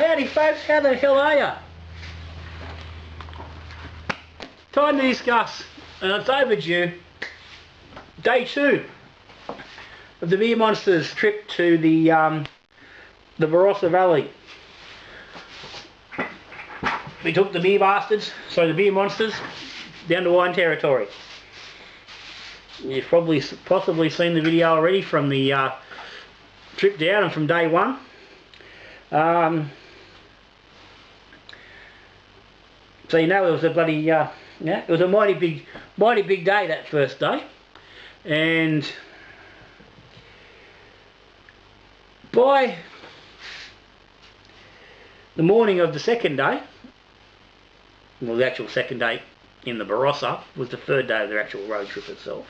howdy folks, how the hell are ya? Time to discuss, and it's overdue, day 2 of the Beermonsters trip to the Barossa Valley. We took the the Beermonsters, down to wine territory. You've possibly seen the video already from the trip down and from day 1. So you know it was a bloody it was a mighty big day that first day, and by the morning of the second day, well, the actual second day in the Barossa was the third day of their actual road trip itself.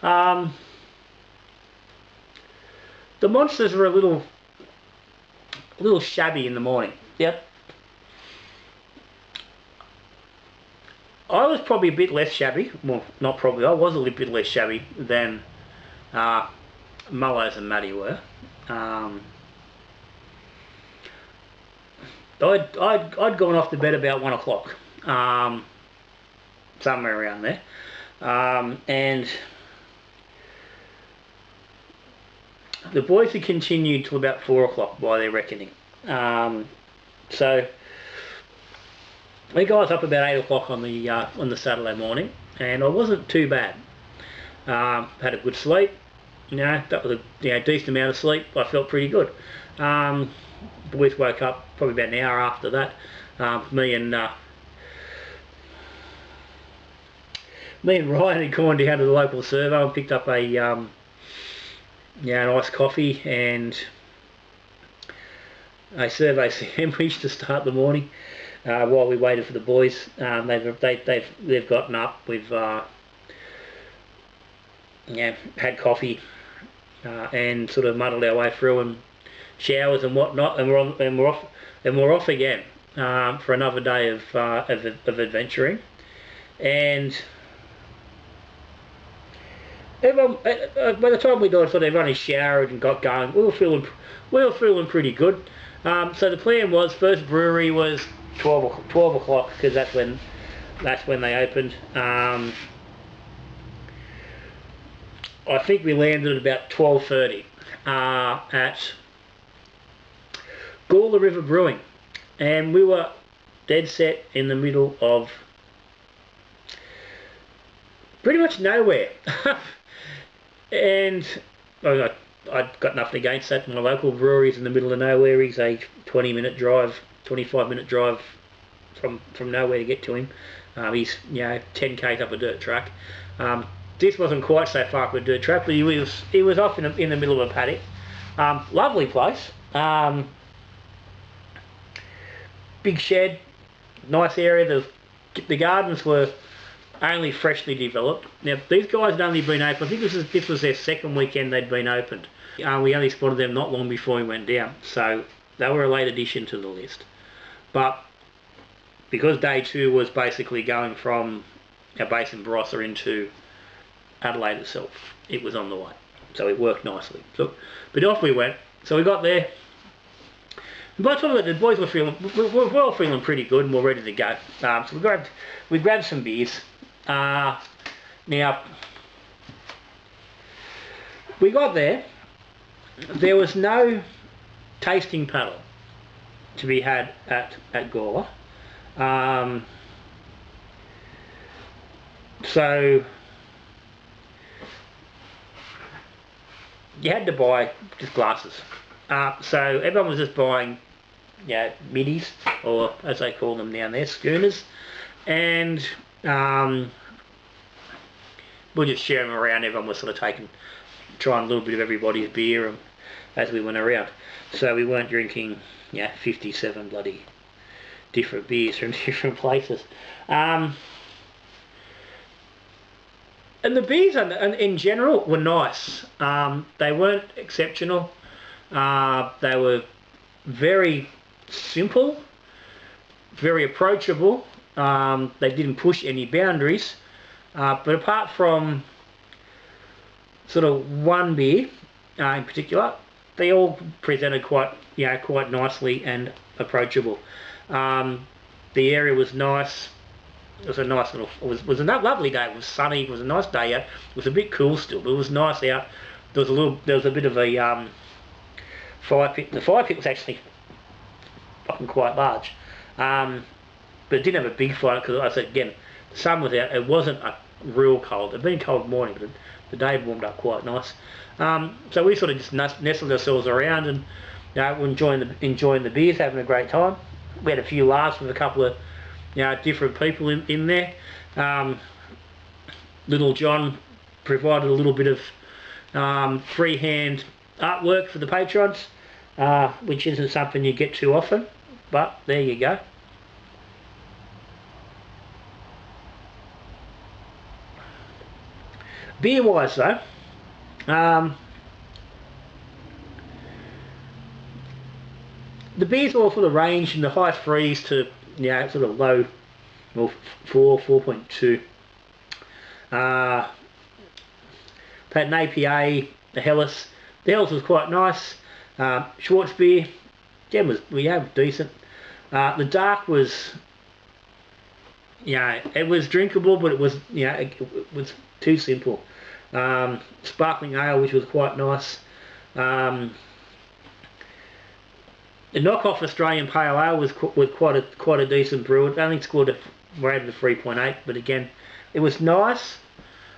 The monsters were a little shabby in the morning. Yep. I was probably a bit less shabby. Well, not probably. I was a little bit less shabby than Mullows and Matty were. I'd gone off to bed about 1 o'clock, somewhere around there, and the boys had continued till about 4 o'clock by their reckoning. So we got up about 8 o'clock on the Saturday morning, and I wasn't too bad. Had a good sleep. That was a decent amount of sleep. I felt pretty good. Boys woke up probably about an hour after that. Me and Ryan had gone down to the local servo and picked up a an iced coffee and a servo sandwich to start the morning. While we waited for the boys, they've gotten up. We've had coffee and sort of muddled our way through and showers and whatnot, and we're off again for another day of adventuring. And everyone, by the time we got sort of everyone had showered and got going, we were feeling pretty good. So the plan was, first brewery was 12 o'clock, because that's when they opened. I think we landed at about 12:30 at Gawler River Brewing, and we were dead set in the middle of pretty much nowhere. And I'd got nothing against that. My local brewery's in the middle of nowhere. He's a 25-minute drive from nowhere to get to him. He's 10 k's up a dirt track. This wasn't quite so far up a dirt track, but he was off in the middle of a paddock. Lovely place. Big shed, nice area. The gardens were only freshly developed. Now these guys had only been open. I think this was their second weekend they'd been opened. We only spotted them not long before we went down, so they were a late addition to the list. But because day 2 was basically going from our base in Barossa into Adelaide itself, it was on the way, so it worked nicely. But off we went. So we got there. And by the time the boys were all feeling pretty good and we're ready to go. So we grabbed some beers. Now we got there. There was no tasting paddle to be had at Gawler. So you had to buy just glasses. So everyone was just buying middies, or as they call them down there, schooners, and we'll just share them around. Everyone was sort of trying a little bit of everybody's beer as we went around. So we weren't drinking 57 bloody different beers from different places. And the beers in general were nice. They weren't exceptional. They were very simple, very approachable. They didn't push any boundaries. But apart from sort of one beer in particular, they all presented quite quite nicely and approachable. The area was nice. It was a nice little. It was a lovely day. It was sunny. It was a nice day out. It was a bit cool still, but it was nice out. There was a bit of a fire pit. The fire pit was actually fucking quite large, but it didn't have a big fire because I said again, the sun was out. It wasn't a real cold. It'd been a cold morning, but the day warmed up quite nice. So we sort of just nestled ourselves around and enjoying the beers, having a great time. We had a few laughs with a couple of different people in there. Little John provided a little bit of freehand artwork for the patrons, which isn't something you get too often, but there you go. Beer wise though, the beers all sort of range from the high threes to sort of low, well, 4.2. Had an APA, the Hellas. The Hellas was quite nice. Schwartz beer, again, was decent. The dark was, it was drinkable, but it was it was too simple. Sparkling ale, which was quite nice. The knockoff Australian Pale Ale was quite a decent brew. It only scored a rated of 3.8, but again, it was nice.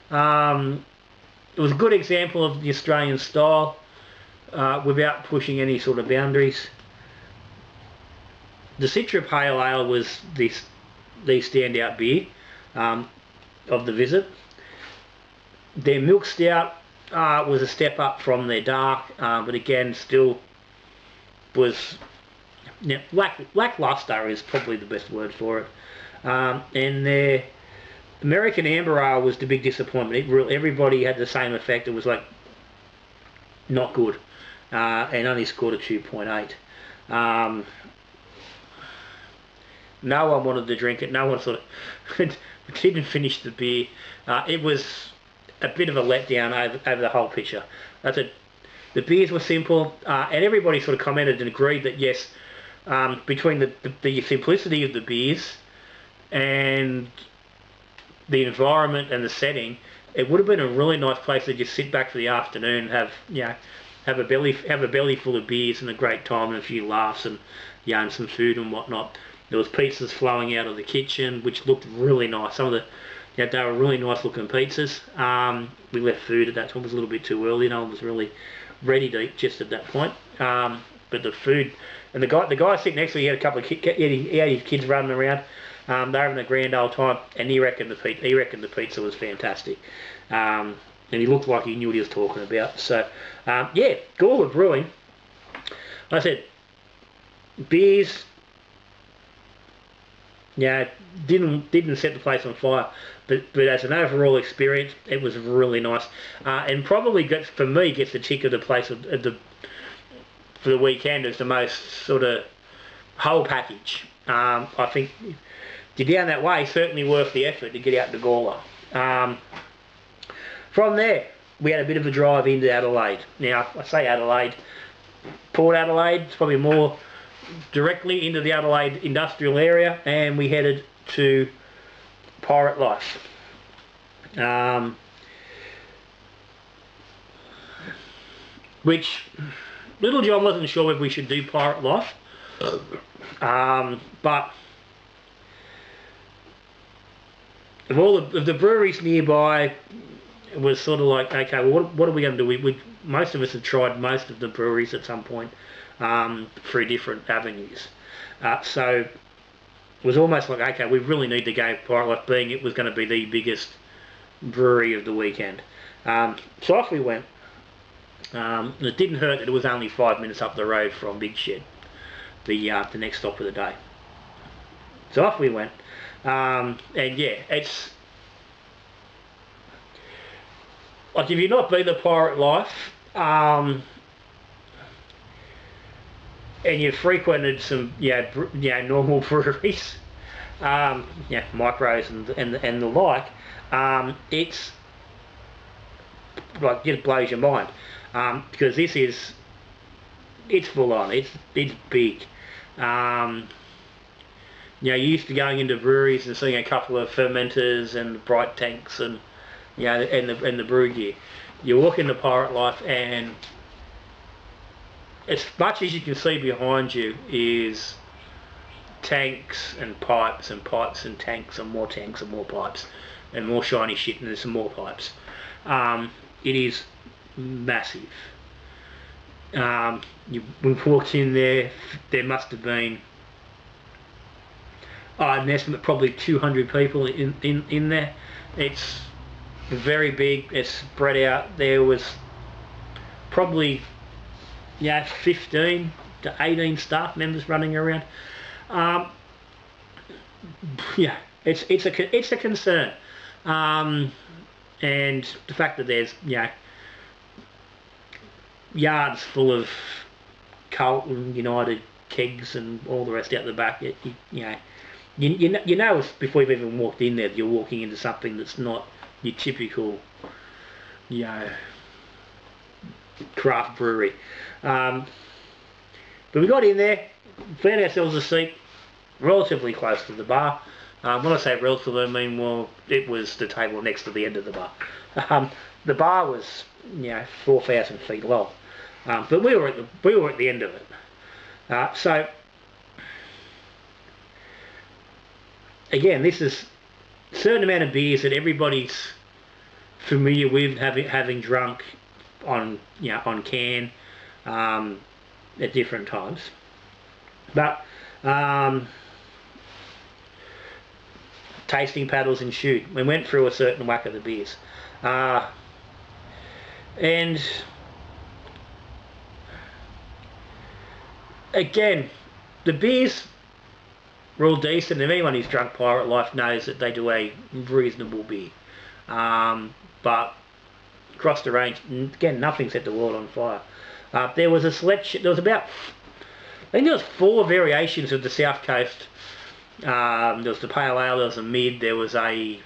It was a good example of the Australian style without pushing any sort of boundaries. The Citra Pale Ale was the standout beer of the visit. Their milk stout was a step up from their dark, but again, still was lackluster is probably the best word for it. And their American Amber Ale was the big disappointment. Everybody had the same effect. It was like not good, and only scored a 2.8. No one wanted to drink it. No one sort of didn't finish the beer. It was a bit of a letdown over the whole picture. The beers were simple, and everybody sort of commented and agreed that yes, between the simplicity of the beers and the environment and the setting, it would have been a really nice place to just sit back for the afternoon, have have a belly full of beers and a great time and a few laughs and and some food and whatnot. There was pizzas flowing out of the kitchen, which looked really nice. Some of the they were really nice looking pizzas. We left food at that time. It was a little bit too early. No one was really ready to eat just at that point. But the food and the guy sitting next to me, he had a couple of he had his kids running around. They were having a grand old time, and he reckoned the pizza was fantastic. And he looked like he knew what he was talking about. So yeah, Gawler Brewing. Like I said, beers. Didn't set the place on fire, but as an overall experience, it was really nice, and probably gets the tick of the place for the weekend as the most sort of whole package. I think if you're down that way, certainly worth the effort to get out to Gawler. From there, we had a bit of a drive into Adelaide. Now, I say Adelaide, Port Adelaide. It's probably more directly into the Adelaide industrial area, and we headed to Pirate Life. Which Little John wasn't sure if we should do Pirate Life, but of all of the breweries nearby, it was sort of like, okay, well, what are we going to do? Most of us have tried most of the breweries at some point through different avenues. So it was almost like, okay, we really need to go Pirate Life, being it was going to be the biggest brewery of the weekend. So off we went. It didn't hurt that it was only 5 minutes up the road from Big Shed, the next stop of the day. So off we went. And yeah, it's like if you've not been to Pirate Life, and you've frequented some normal breweries, micros and the like, it's like just blows your mind, because this is it's full on. It's big. You know, you're used to going into breweries and seeing a couple of fermenters and bright tanks and, you know, and the brew gear. You walk into Pirate Life and as much as you can see behind you is tanks and pipes and pipes and tanks and more pipes and more shiny shit and there's some more pipes. It is massive. We walked in there, there must have been an estimate probably 200 people in there. It's very big, it's spread out. There was probably 15 to 18 staff members running around. Yeah, it's a concern, and the fact that there's yards full of Carlton United kegs and all the rest out the back. You know before you've even walked in there, you're walking into something that's not your typical, craft brewery. But we got in there, found ourselves a seat relatively close to the bar. When I say relatively, I mean, well, it was the table next to the end of the bar. The bar was 4,000 feet long, but we were at the end of it. So again, this is a certain amount of beers that everybody's familiar with having drunk on on can at different times, but tasting paddles ensued. We went through a certain whack of the beers, and again, the beers were all decent. If anyone who's drunk Pirate Life knows that they do a reasonable beer, but across the range, again, nothing set the world on fire. There was a selection. There was about, I think there was 4 variations of the South Coast. There was the Pale Ale, there was a Mid, there was a,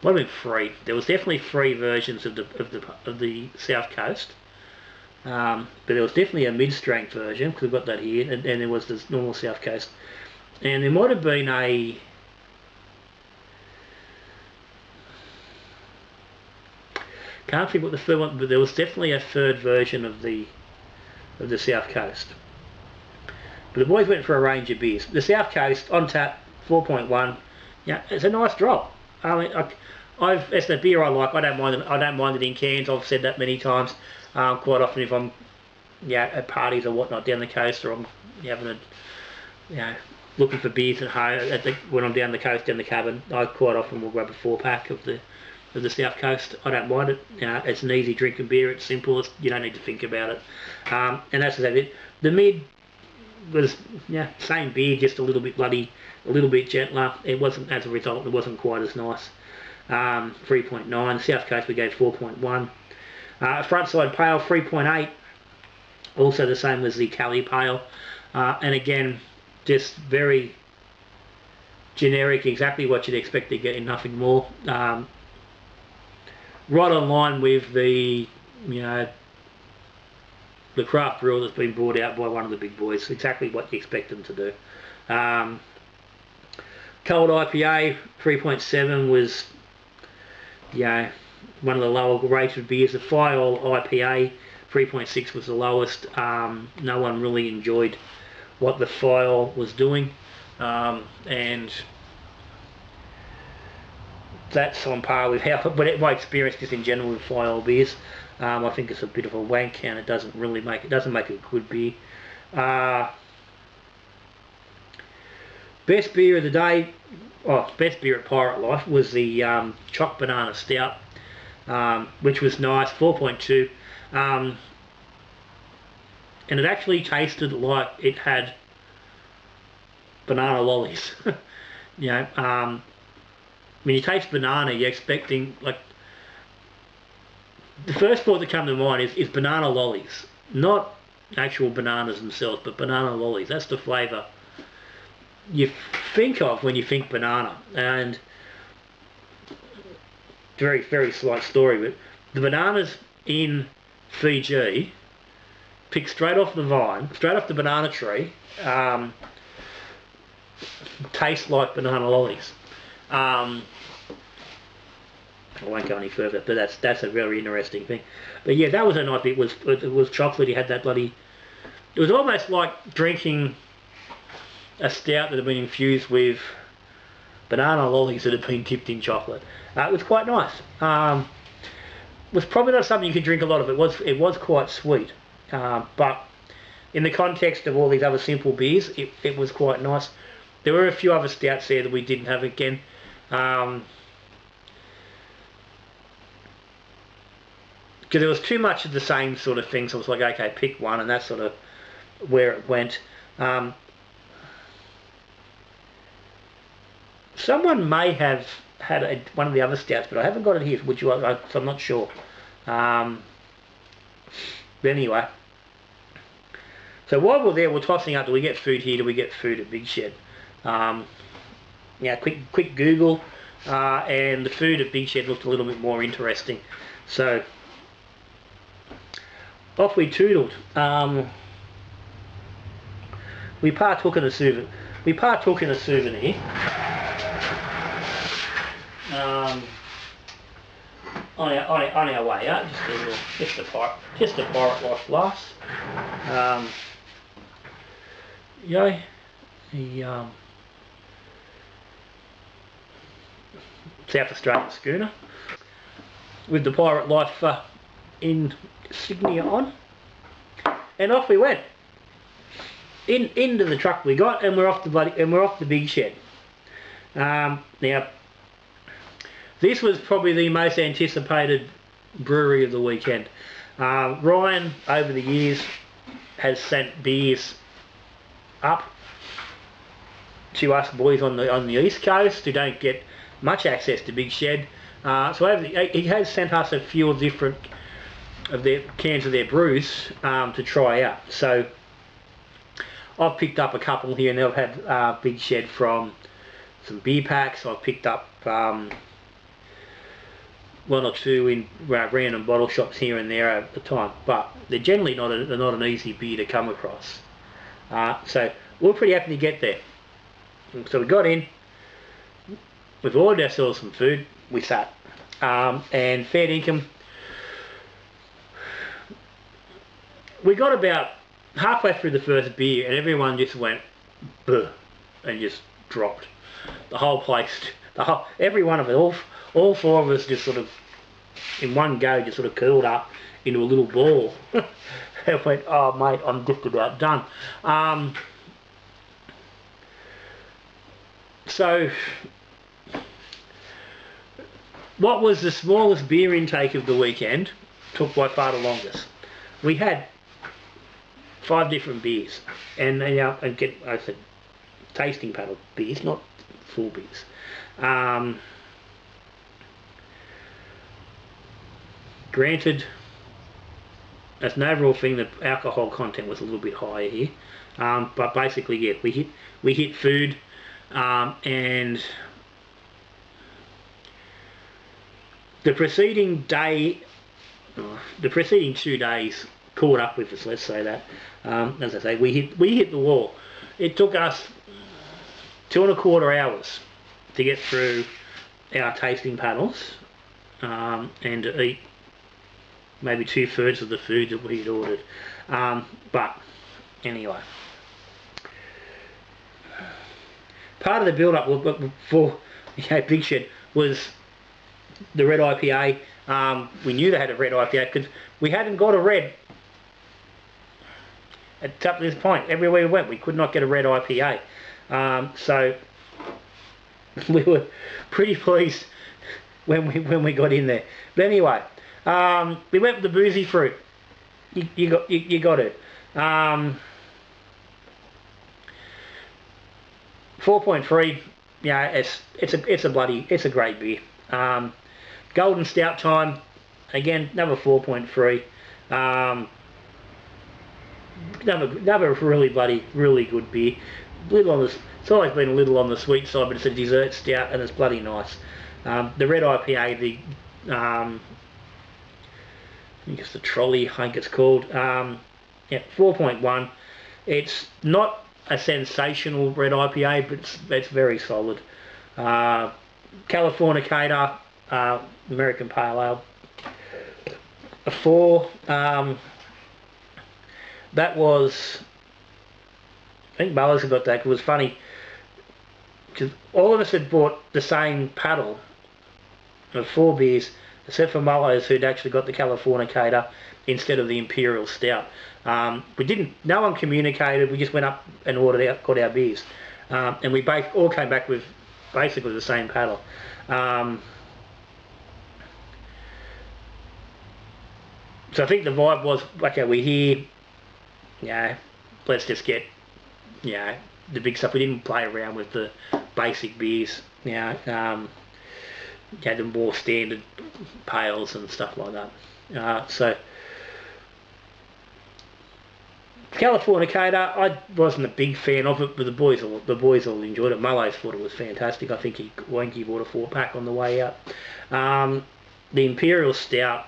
what do I mean 3? There was definitely 3 versions of the South Coast. But there was definitely a mid-strength version, because we've got that here, and there was this normal South Coast. And there might have been a, can't think what the third one, but there was definitely a 3rd version of the South Coast. But the boys went for a range of beers. The South Coast on tap, 4.1. Yeah, it's a nice drop. I mean, it's the beer I like. I don't mind it. I don't mind it in cans. I've said that many times. Quite often, if I'm at parties or whatnot down the coast, or I'm having a looking for beers at home when I'm down the coast, down the cabin, I quite often will grab a 4-pack of the South Coast. I don't mind it. It's an easy drinking beer. It's simple. You don't need to think about it. And that's it. The Mid was same beer, just a little bit bloody, a little bit gentler. It wasn't, as a result, it wasn't quite as nice. 3.9. South Coast we gave 4.1. Frontside Pale 3.8. Also the same as the Cali Pale. And again, just very generic, exactly what you'd expect to get, and nothing more. Right on line with the the craft brew that's been brought out by one of the big boys. Exactly what you expect them to do. Cold IPA 3.7 was one of the lower rated beers. The Fire IPA 3.6 was the lowest. No one really enjoyed what the Fire was doing, and that's on par with how, but my experience just in general with Fire beers, I think it's a bit of a wank, and it doesn't make a good beer. Best beer of the day, best beer at Pirate Life was the Choc Banana Stout, which was nice, 4.2, and it actually tasted like it had banana lollies. When you taste banana, you're expecting, like, the first thought that comes to mind is banana lollies, not actual bananas themselves, but banana lollies. That's the flavour you think of when you think banana. And very, very slight story, but the bananas in Fiji picked straight off the vine, straight off the banana tree. Taste like banana lollies. I won't go any further, but that's a very interesting thing. But yeah, that was a nice bit. It was chocolate. He had that bloody. It was almost like drinking a stout that had been infused with banana lollies that had been dipped in chocolate. It was quite nice. It was probably not something you could drink a lot of. It was quite sweet, but in the context of all these other simple beers, it was quite nice. There were a few other stouts there that we didn't have again. Because there was too much of the same sort of thing, so I was like, okay, pick one, and that's sort of where it went. Someone may have had one of the other stouts, but I haven't got it here, so I'm not sure. But anyway, so while we're there, we're tossing up, do we get food here, do we get food at Big Shed? Yeah, quick Google, and the food at Big Shed looked a little bit more interesting. So off we tootled. We partook in a souvenir. On our way out, just a Pirate Life glass. The South Australian schooner with the Pirate Life insignia on, and off we went. Into the truck we got, and we're off the Big Shed. Now, this was probably the most anticipated brewery of the weekend. Ryan, over the years, has sent beers up to us boys on the East Coast who don't get much access to Big Shed. So he has sent us a few different of their cans of their brews to try out. So I've picked up a couple here, and they've had Big Shed from some beer packs. I've picked up one or two in random bottle shops here and there over the time, but they're generally not an easy beer to come across. So we're pretty happy to get there. So we got in, we've ordered ourselves some food, we sat, and fair dinkum. We got about halfway through the first beer, and everyone just went "Buh," and just dropped. The whole place, every one of it, all four of us just sort of, in one go, just sort of curled up into a little ball. And went, oh mate, I'm just about done. So, what was the smallest beer intake of the weekend took by far the longest. We had 5 different beers, and I said tasting panel beers, not full beers. Granted, as an overall thing, the alcohol content was a little bit higher here, but basically, yeah, we hit food, and the preceding 2 days caught up with us. Let's say that. As I say, we hit the wall. It took us 2.25 hours to get through our tasting panels, and to eat maybe 2/3 of the food that we'd ordered. But anyway, part of the build-up for Big Shed was the red IPA. We knew they had a red IPA because we hadn't got a red up to this point. Everywhere we went, we could not get a red IPA. So we were pretty pleased when we got in there. But anyway, we went with the boozy fruit. You got it. 4.3. Yeah, it's a great beer. Golden Stout time, again, another 4.3. Another really good beer. It's always been a little on the sweet side, but it's a dessert stout and it's bloody nice. The red IPA, I think it's the Trolley, I think it's called. Yeah, 4.1. It's not a sensational red IPA, but it's very solid. Californicator, American Pale Ale, a 4. That was, I think Barossa got that. It was funny because all of us had bought the same paddle of 4 beers, except for Mullows, who'd actually got the Californicator instead of the Imperial Stout. We didn't. No one communicated. We just went up and got our beers, and we both all came back with basically the same paddle. So I think the vibe was, okay, we're here, let's just get, the big stuff. We didn't play around with the basic beers, the more standard pails and stuff like that. So Californicator, I wasn't a big fan of it, but the boys all enjoyed it. Mullows thought it was fantastic. I think he bought a 4-pack on the way out. The Imperial Stout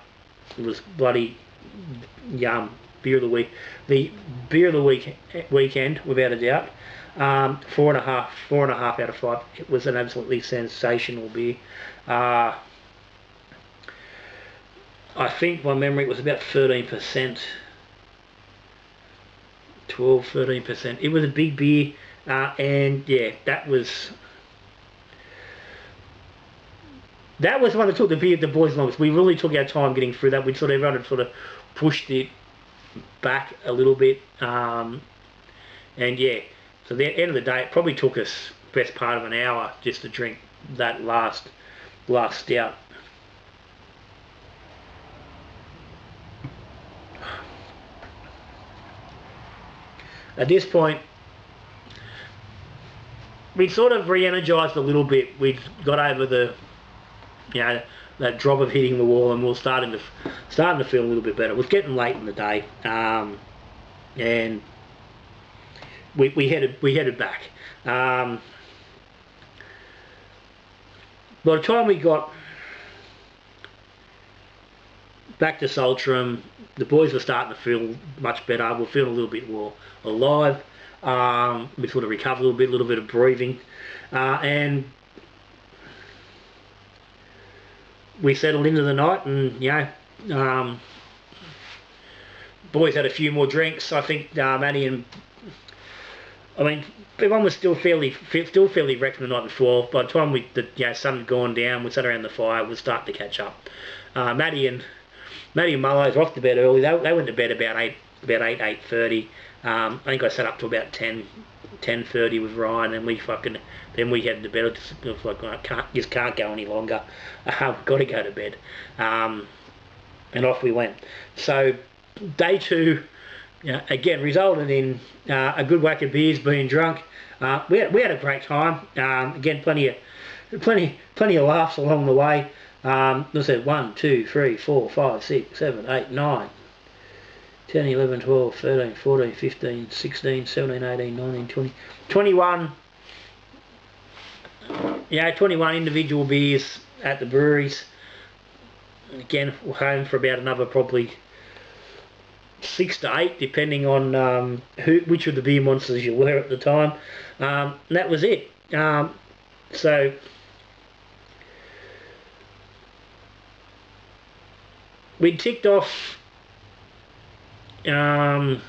was bloody yum. Beer of the week. The beer of the weekend, without a doubt. 4.5 out of 5. It was an absolutely sensational beer. I think by memory it was about 13%. 13%. It was a big beer, and yeah, that was one that took the boys longest. We really took our time getting through that. Everyone had sort of pushed it back a little bit, and yeah. So at the end of the day, it probably took us best part of an hour just to drink that last stout. At this point, we sort of re-energized a little bit. We got over the, that drop of hitting the wall, and we were starting to feel a little bit better. It was getting late in the day, and we headed back. By the time we got back to Saltram, the boys were starting to feel much better. We were feeling a little bit more alive. We sort of recovered a little bit of breathing, and we settled into the night. And boys had a few more drinks. I think Maddie and everyone was still fairly wrecked from the night before. By the time the sun had gone down, we sat around the fire. We were starting to catch up. Maddie and Mullows were off to bed early. They went to bed about 8:30. I think I sat up to about 10:30 with Ryan, and then we headed to bed. It was like, I can't go any longer. Got to go to bed, and off we went. So day 2, again resulted in a good whack of beers, being drunk. We had a great time. Again, plenty of laughs along the way. Let's say 1, 2, 3, 4, 5, 6, 7, 8, 9, 10, 11, 12, 13, 14, 15, 16, 17, 18, 19, 20, 21. 21 individual beers at the breweries. Again, we're home for about another probably 6 to 8, depending on which of the Beermonsters you were at the time. And that was it. So we ticked off, the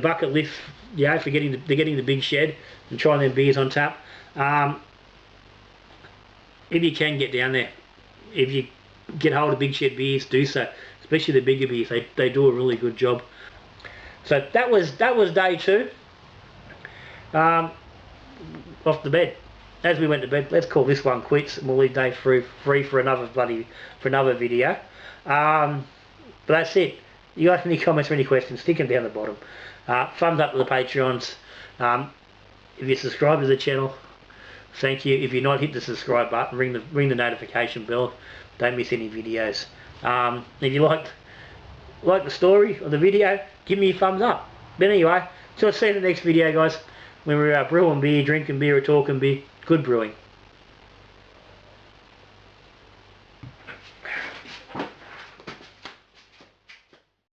bucket list, for getting the big shed and trying them beers on tap. If you can get down there, if you get hold of Big Shed beers, do so. Especially the bigger beers, they do a really good job. So that was day 2. Off the bed. As we went to bed, let's call this one quits, and we'll leave day 3 free for another video. But that's it. You guys have any comments or any questions, stick them down the bottom. Thumbs up to the Patreons. If you subscribe to the channel, thank you. If you're not, hit the subscribe button, ring the notification bell. Don't miss any videos. If you like the story or the video, give me a thumbs up. But anyway, so I'll see you in the next video, guys, when we're brewing beer, drinking beer, or talking beer. Good brewing.